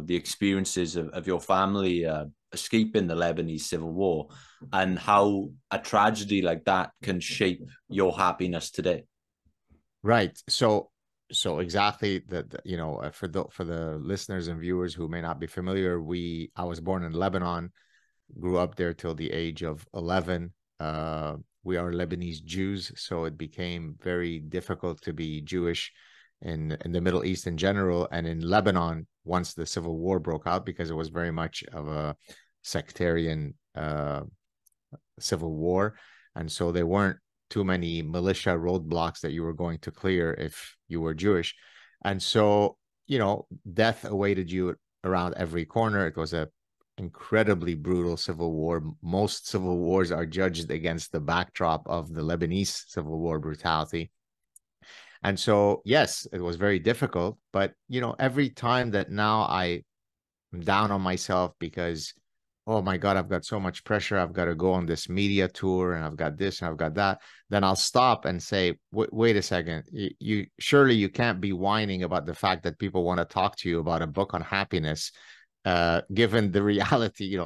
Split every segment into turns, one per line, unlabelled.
the experiences of your family escaping the Lebanese civil war, and how a tragedy like that can shape your happiness today.
Right. So exactly for the listeners and viewers who may not be familiar, I was born in Lebanon, grew up there till the age of 11. We are Lebanese Jews, so it became very difficult to be Jewish in the Middle East in general, and in Lebanon once the civil war broke out, because it was very much of a sectarian civil war, and so there weren't too many militia roadblocks that you were going to clear if you were Jewish. And so, death awaited you around every corner. It was a incredibly brutal civil war. Most civil wars are judged against the backdrop of the Lebanese civil war brutality. And so, yes, it was very difficult. But, every time that now I'm down on myself because, oh my God, I've got so much pressure. I've got to go on this media tour and I've got this and I've got that. Then I'll stop and say, wait a second. You surely you can't be whining about the fact that people want to talk to you about a book on happiness. Given the reality,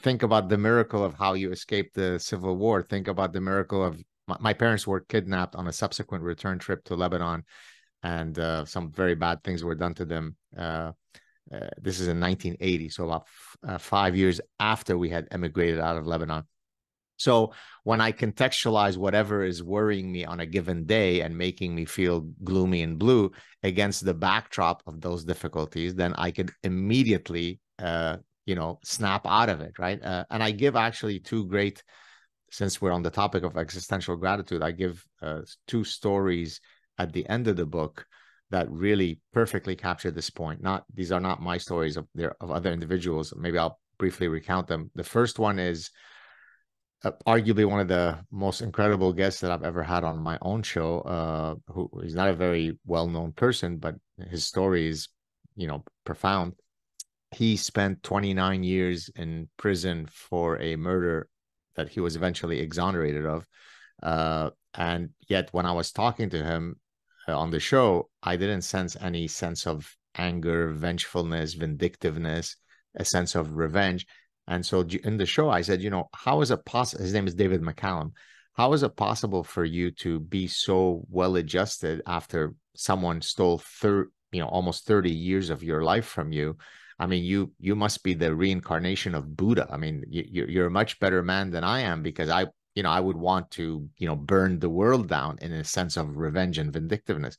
think about the miracle of how you escaped the civil war. Think about the miracle of my parents were kidnapped on a subsequent return trip to Lebanon, and some very bad things were done to them. This is in 1980, so about 5 years after we had emigrated out of Lebanon. So when I contextualize whatever is worrying me on a given day and making me feel gloomy and blue against the backdrop of those difficulties, then I could immediately, snap out of it, right? And I give actually since we're on the topic of existential gratitude, I give two stories at the end of the book that really perfectly capture this point. These are not my stories of other individuals. Maybe I'll briefly recount them. The first one is arguably one of the most incredible guests that I've ever had on my own show. Who is not a very well-known person, but his story is, profound. He spent 29 years in prison for a murder that he was eventually exonerated of. And yet when I was talking to him on the show, I didn't sense any sense of anger, vengefulness, vindictiveness, a sense of revenge. And so in the show, I said, how is it possible? His name is David McCallum. How is it possible for you to be so well adjusted after someone stole almost 30 years of your life from you? I mean, you must be the reincarnation of Buddha. I mean, you're a much better man than I am, because I would want to, burn the world down in a sense of revenge and vindictiveness.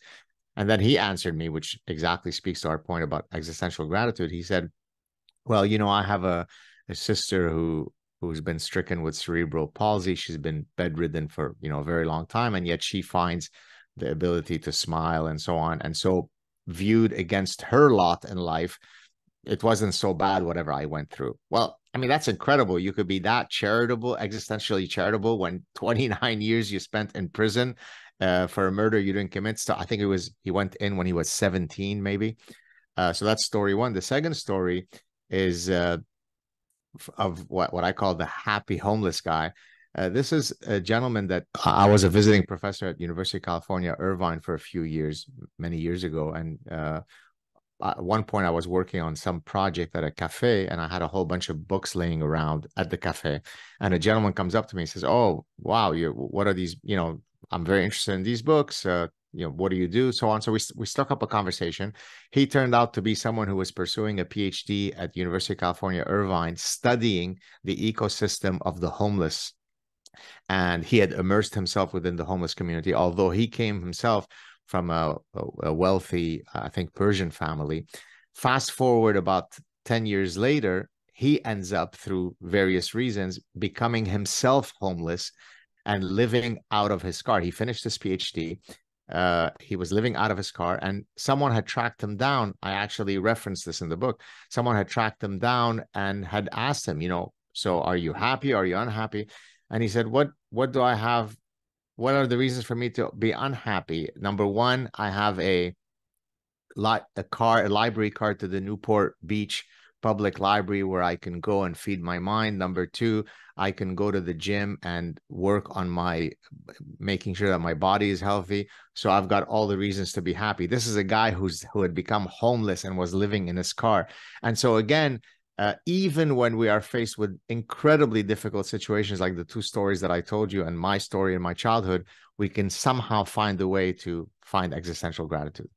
And then he answered me, which exactly speaks to our point about existential gratitude. He said, well, I have a sister who's been stricken with cerebral palsy. She's been bedridden for, a very long time, and yet she finds the ability to smile and so on. And so viewed against her lot in life, it wasn't so bad, whatever I went through. Well, I mean, that's incredible. You could be that charitable, existentially charitable, when 29 years you spent in prison for a murder you didn't commit. So I think he went in when he was 17, maybe. So that's story one. The second story is of what I call the happy homeless guy. This is a gentleman that I was a visiting professor at University of California, Irvine, for a few years, many years ago. And at one point I was working on some project at a cafe, and I had a whole bunch of books laying around at the cafe, and a gentleman comes up to me and says, oh, wow, what are these, I'm very interested in these books, what do you do, so on. So we struck up a conversation. He turned out to be someone who was pursuing a PhD at University of California, Irvine, studying the ecosystem of the homeless, and he had immersed himself within the homeless community, although he came himself from a wealthy, I think, Persian family. Fast forward about 10 years later, he ends up, through various reasons, becoming himself homeless and living out of his car. He finished his PhD. He was living out of his car, and someone had tracked him down. I actually referenced this in the book. Someone had tracked him down and had asked him, so are you happy? Are you unhappy? And he said, what do I have? What are the reasons for me to be unhappy? Number one, I have a library card to the Newport Beach public library where I can go and feed my mind. Number two, I can go to the gym and work on making sure that my body is healthy. So I've got all the reasons to be happy. This is a guy who had become homeless and was living in his car. And so again, even when we are faced with incredibly difficult situations like the two stories that I told you and my story in my childhood, we can somehow find a way to find existential gratitude.